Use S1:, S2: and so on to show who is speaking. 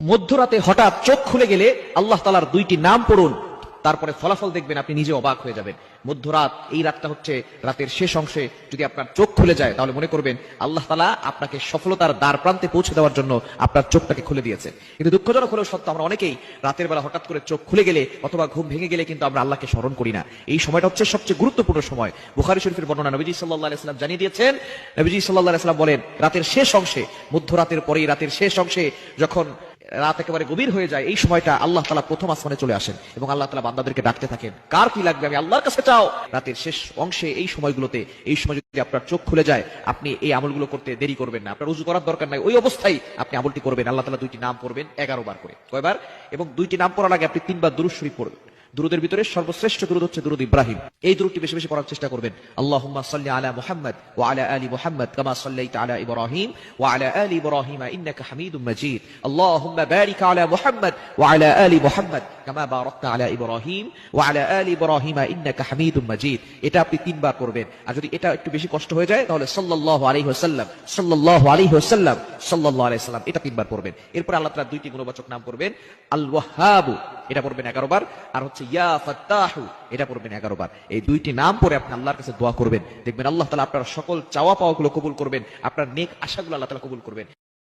S1: মধ্যরাতে হঠাৎ চোখ খুলে গেলে আল্লাহ তাআলার দুইটি নাম পড়ুন, তারপরে ফলাফল দেখবেন আপনি নিজে অবাক হয়ে যাবেন। মধ্যরাত, এই রাতটা হচ্ছে রাতের শেষ অংশে যদি আপনার চোখ খুলে যায় তাহলে মনে করবেন আল্লাহ তাআলা আপনাকে সফলতার দ্বার প্রান্তে পৌঁছে দেওয়ার জন্য আপনার চোখটাকে খুলে দিয়েছেন। কিন্তু দুঃখজনক হলেও সত্য, আমরা অনেকেই রাতের বেলা হঠাৎ করে চোখ খুলে গেলে অথবা ঘুম ভেঙে গেলে কিন্তু আমরা আল্লাহকে স্মরণ করি না। এই সময়টা হচ্ছে সবচেয়ে গুরুত্বপূর্ণ সময়। বুখারী শরীফের বর্ণনা, নবীজি সাল্লাল্লাহু আলাইহি ওয়াসাল্লাম জানিয়ে দিয়েছেন, নবীজি সাল্লাল্লাহু আলাইহি ওয়াসাল্লাম বলেন, রাতের শেষ অংশে, মধ্যরাতের পরেই রাতের শেষ অংশে যখন রাত একেবারে গভীর হয়ে যায়, এই সময়টা আল্লাহ তাআলা প্রথম আসমানে চলে আসেন এবং আল্লাহ তাআলা বান্দাদেরকে ডাকতে থাকেন, কার কি লাগবে আমি আল্লাহর কাছে চাও। রাতের শেষ অংশে এই সময়গুলোতে, এই সময় যদি আপনার চোখ খুলে যায়, আপনি এই আমলগুলো করতে দেরি করবেন না। আপনার উযু করার দরকার নাই, ওই অবস্থায় আপনি আমলটি করবেন। আল্লাহ তাআলা দুইটি নাম পড়বেন 11 বার করে। কয়বার? এবং দুইটি নাম পড়ার আগে আপনি 3 বার দুরূদ শরীফ পড়বেন। দুরুদের ভিতরে সর্বশ্রেষ্ঠ দুরুদ হচ্ছে দুরুদ ইব্রাহিম। এই দুরুদটি বেশি বেশি পড়ার চেষ্টা করবেন। আল্লাহুম্মা সাল্লি আলা মুহাম্মাদ ওয়া আলা আলি মুহাম্মাদ কামা সাল্লাইতা আলা ইব্রাহিম ওয়া আলা আলি ইব্রাহিম ইন্নাকা হামিদুম মাজিদ। আল্লাহুম্মা বারিক আলা মুহাম্মাদ ওয়া আলা আলি মুহাম্মাদ কামা বারাকতা আলা ইব্রাহিম ওয়া আলা আলি ইব্রাহিম ইন্নাকা হামিদুম মাজিদ। এটা আপনি 3 বার করবেন। আর যদি এটা একটু বেশি কষ্ট হয়ে যায় তাহলে সাল্লাল্লাহু আলাইহি ওয়াসাল্লাম, সাল্লাল্লাহু আলাইহি ওয়াসাল্লাম, সাল্লাল্লাহু আলাইহি ওয়াসাল্লাম, এটা 3 বার পড়বেন। এরপর আল্লাহ তাআলার দুইটি গুণবাচক নাম পড়বেন। আল ওয়াহ্হাব, এটা পড়বেন 11 বার। আর হচ্ছে ইয়া ফাত্তাহু, এটা পড়বেন 11 বার। এই দুইটি নাম পড়ে আপনি আল্লাহর কাছে দোয়া করবেন, দেখবেন আল্লাহ তাআলা আপনার সকল চাওয়া পাওয়াগুলো কবুল করবেন, আপনার নেক আশাগুলো আল্লাহ তাআলা কবুল করবেন।